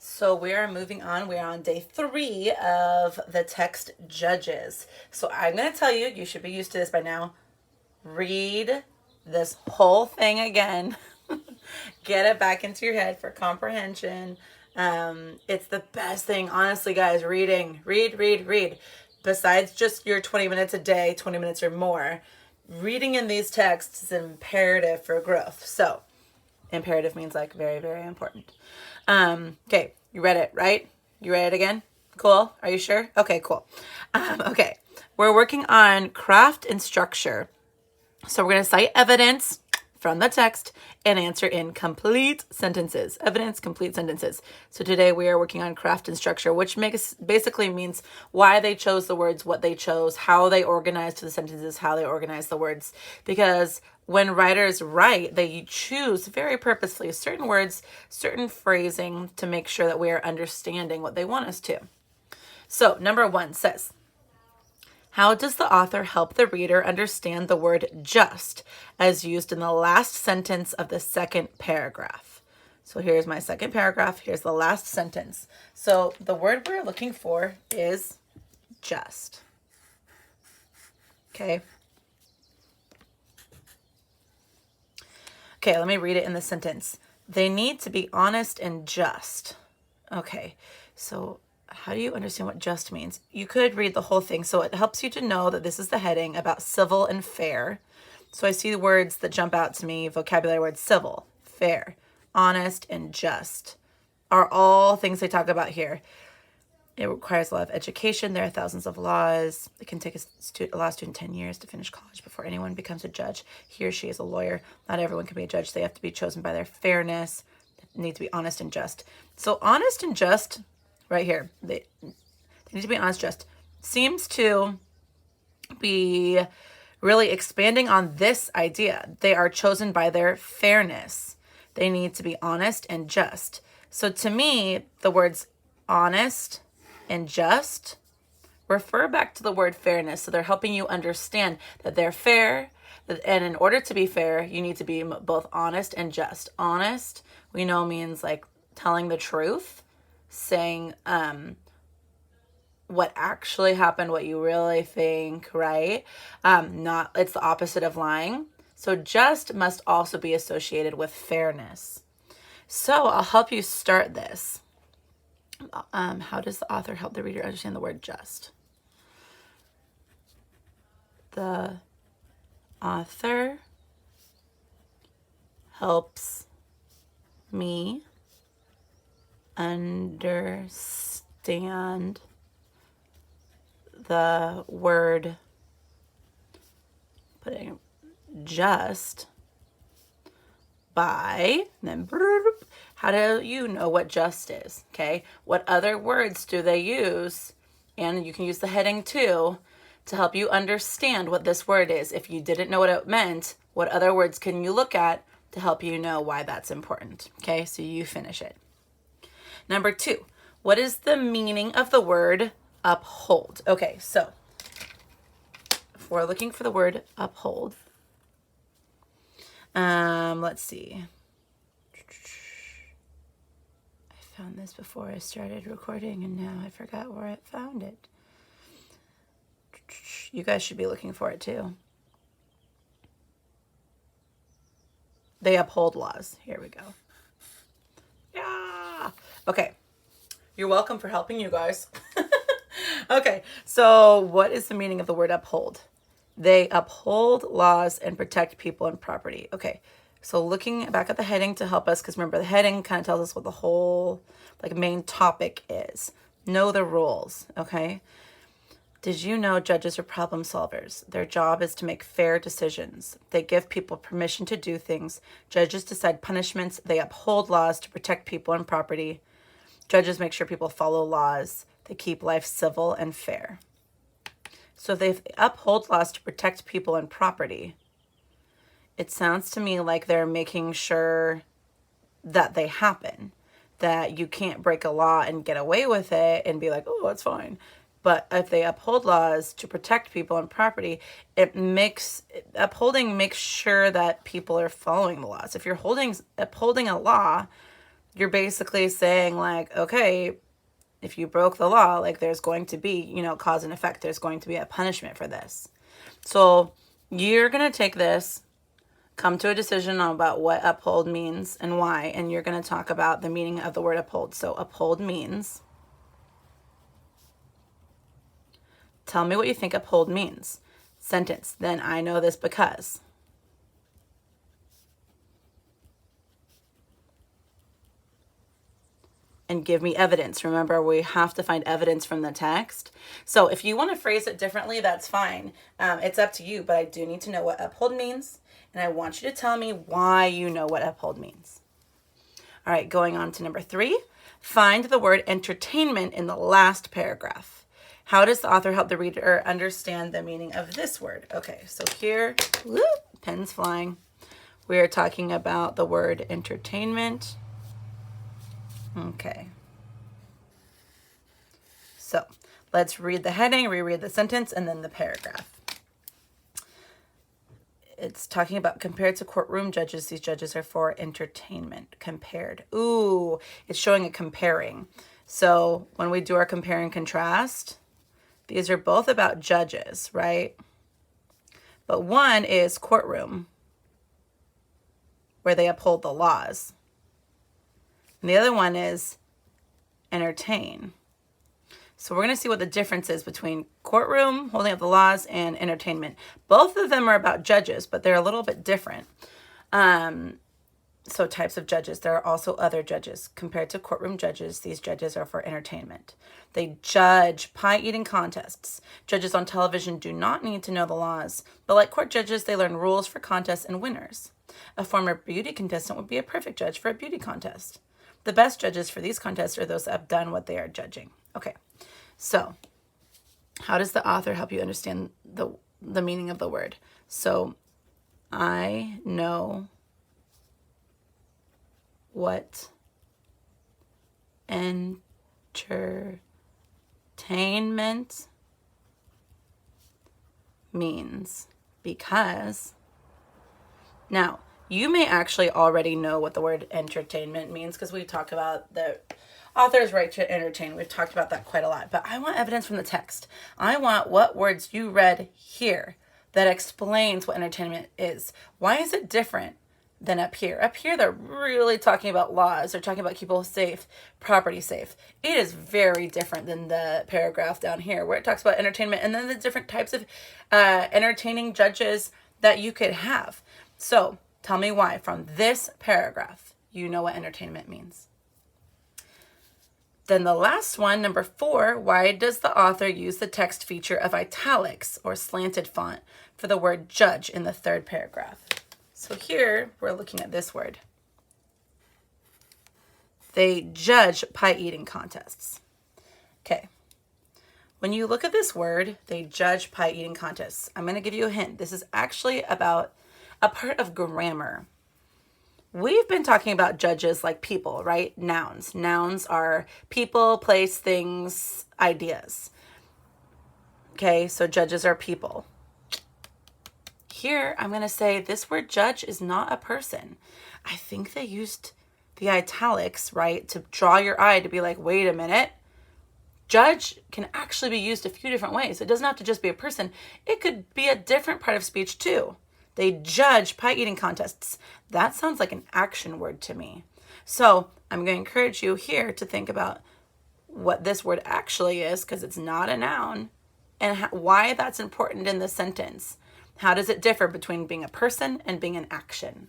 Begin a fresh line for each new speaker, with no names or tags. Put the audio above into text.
So we are moving on. We're on day 3 of the text Judges. So I'm going to tell you, you should be used to this by now. Read this whole thing again. Get it back into your head for comprehension. It's the best thing, honestly, guys. Reading. Read. Besides just your 20 minutes a day, 20 minutes or more, reading in these texts is imperative for growth. So, imperative means like very, very important. Okay, you read it, right? You read it again? Cool. Are you sure? Okay, cool. Okay, we're working on craft and structure. So we're going to cite evidence from the text and answer in complete sentences. Evidence, complete sentences. So today we are working on craft and structure, which basically means why they chose the words, what they chose, how they organized the sentences, how they organize the words. Because when writers write, they choose very purposefully certain words, certain phrasing to make sure that we are understanding what they want us to. So number 1 says, how does the author help the reader understand the word just as used in the last sentence of the second paragraph? So here's my second paragraph. Here's the last sentence. So the word we're looking for is just. Okay. Okay, let me read it in the sentence. They need to be honest and just. Okay, so how do you understand what just means? You could read the whole thing. So it helps you to know that this is the heading about civil and fair. So I see the words that jump out to me, vocabulary words: civil, fair, honest, and just are all things they talk about here. It requires a lot of education. There are thousands of laws. It can take a law student 10 years to finish college before anyone becomes a judge. He or she is a lawyer. Not everyone can be a judge. They have to be chosen by their fairness. They need to be honest and just. So honest and just, right here, they need to be honest, just, seems to be really expanding on this idea. They are chosen by their fairness. They need to be honest and just. So to me, the words honest and just refer back to the word fairness. So they're helping you understand that they're fair. And in order to be fair, you need to be both honest and just. Honest, we know, means like telling the truth, saying what actually happened, what you really think, right? It's the opposite of lying. So just must also be associated with fairness. So I'll help you start this. How does the author help the reader understand the word just? The author helps me understand the word, putting just by, and then how do you know what just is? Okay, what other words do they use? And you can use the heading too to help you understand what this word is. If you didn't know what it meant, what other words can you look at to help you know why that's important? Okay, so you finish it. Number 2, what is the meaning of the word uphold? Okay, so if we're looking for the word uphold, let's see. I found this before I started recording and now I forgot where I found it. You guys should be looking for it too. They uphold laws. Here we go. Yeah. Okay. You're welcome for helping you guys. Okay. So what is the meaning of the word uphold? They uphold laws and protect people and property. Okay. So looking back at the heading to help us, because remember the heading kind of tells us what the whole main topic is. Know the rules. Okay. Did you know judges are problem solvers? Their job is to make fair decisions. They give people permission to do things. Judges decide punishments. They uphold laws to protect people and property. Judges make sure people follow laws. They keep life civil and fair. So if they uphold laws to protect people and property, it sounds to me like they're making sure that they happen, that you can't break a law and get away with it and be like, oh, it's fine. But if they uphold laws to protect people and property, upholding makes sure that people are following the laws. If you're upholding a law, you're basically saying like, okay, if you broke the law, like there's going to be, you know, cause and effect. There's going to be a punishment for this. So you're going to take this, come to a decision about what uphold means and why, and you're going to talk about the meaning of the word uphold. So uphold means, tell me what you think uphold means. Sentence, then I know this because. And give me evidence. Remember, we have to find evidence from the text. So if you want to phrase it differently, that's fine. It's up to you, but I do need to know what uphold means, and I want you to tell me why you know what uphold means. All right, going on to number 3. Find the word entertainment in the last paragraph. How does the author help the reader understand the meaning of this word? Okay, so here, whoop, pen's flying. We are talking about the word entertainment. Okay. So let's read the heading, reread the sentence, and then the paragraph. It's talking about compared to courtroom judges. These judges are for entertainment. Compared. Ooh, it's showing a comparing. So when we do our compare and contrast, these are both about judges, right? But one is courtroom, where they uphold the laws. And the other one is entertain. So we're going to see what the difference is between courtroom, holding up the laws, and entertainment. Both of them are about judges, but they're a little bit different. So types of judges. There are also other judges. Compared to courtroom judges, these judges are for entertainment. They judge pie-eating contests. Judges on television do not need to know the laws, but like court judges, they learn rules for contests and winners. A former beauty contestant would be a perfect judge for a beauty contest. The best judges for these contests are those that have done what they are judging. Okay, so how does the author help you understand the meaning of the word? So I know what entertainment means because now you may actually already know what the word entertainment means because we talk about the author's right to entertain. We've talked about that quite a lot, but I want evidence from the text. I want what words you read here that explains what entertainment is. Why is it different than up here? Up here, they're really talking about laws. They're talking about people safe, property safe. It is very different than the paragraph down here where it talks about entertainment and then the different types of entertaining judges that you could have. So tell me why from this paragraph you know what entertainment means. Then the last one, number 4, why does the author use the text feature of italics or slanted font for the word judge in the 3rd paragraph? So here we're looking at this word. They judge pie-eating contests. Okay. When you look at this word, they judge pie-eating contests. I'm going to give you a hint. This is actually about a part of grammar. We've been talking about judges like people, right? Nouns. Nouns are people, place, things, ideas. Okay, so judges are people. Here, I'm going to say this word judge is not a person. I think they used the italics, right, to draw your eye to be like, wait a minute. Judge can actually be used a few different ways. It doesn't have to just be a person. It could be a different part of speech too. They judge pie-eating contests. That sounds like an action word to me. So I'm going to encourage you here to think about what this word actually is, because it's not a noun, and why that's important in the sentence. How does it differ between being a person and being an action?